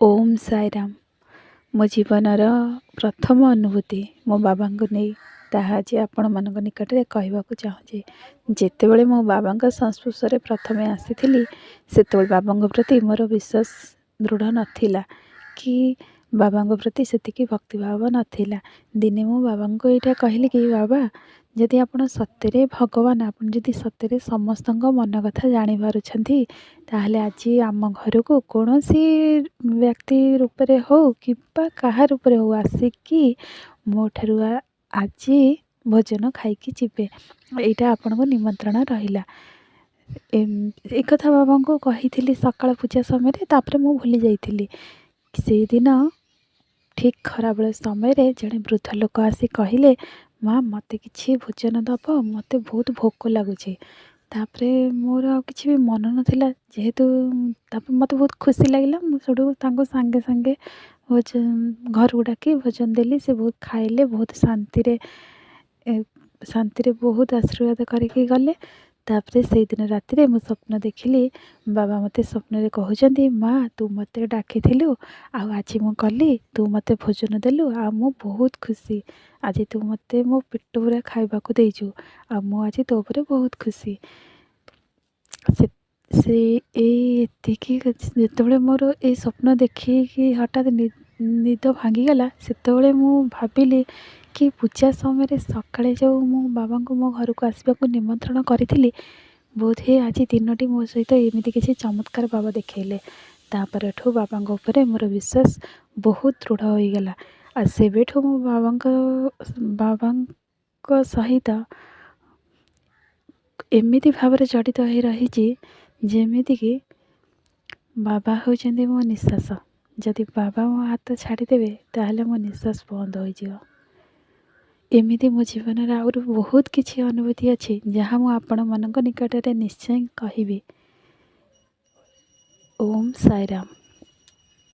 ओम साईराम। मो जीवनर प्रथम अनुभूति मो बाबा को नहीं ताहा आज आपण मान निकट में कहवाक चाहूँगी। जितेबले मो बाबा संस्पर्श प्रथम आसी से बाबा प्रति मोर विश्वास दृढ़ नाला कि बाबा प्रति सेतिकी भक्तिभाव नाथिला। दिने मो बाबा को यहाँ कहली कि बाबा जदि आपण सत्य भगवान आप जदि सत्य समस्त मन कथा जापारुंट ताहले आज आम घर को कौन सी व्यक्ति रूप में हो कि क्या रूप में हो आसिकी मो ठारू आज भोजन खाई जीवे यहाँ आपण को निमंत्रण रहा। एक कथा बाबा को कही सकाळ पूजा समय तापर मु भूली जाइली। से दिन ठीक खराबेल समय जड़े वृद्ध लोक आसी कहले माँ मते किछि भोजन दब मते बहुत भोक लगुच। तापरे मोर किछि भी मन नथिला जेहेतु तापर मते बहुत खुशी लगिला। मुझे तांको सांगे सांगे भोजन घर को डाकी भोजन देली। से बहुत खाइले बहुत शांति बहुत आशीर्वाद करके गले। तापरे से दिन राति मु स्वप्न देखिली बाबा मते स्वप्न कहते माँ तू मते डाकी आज मु कली तू मते भोजन देलु आ मु बहुत खुशी आज तू मते मो पेट पूरा खाइबाकू देजु आ मु आज तो ଉପରେ बहुत खुशी। जिते मोर ये स्वप्न देखिकी हठात निद भांगीगला से मु भाविली कि पूजा समय सकाळे जो मो बाबा को मो घर को आसवाक निमंत्रण करी बोध हे आज दिनटी मो सहित एमती किसी चमत्कार बाबा देखले। तापर बाबा ऊपर मोर विश्वास बहुत दृढ़ हो गला। आ सेबेठू मो बाबा सहित एमिति भाव जड़ित हो रही जेमिति कि बाबा होचंदी मो निश्वास। जदि बाबा मो हाथ छाड़देवे ताहले मो निश्वास बंद हो। एमिति मो जीवन आउर बहुत किछि अनुभूति अच्छी जहाँ मु आपण मान निकट में निश्चय कहबी। ओम साईराम।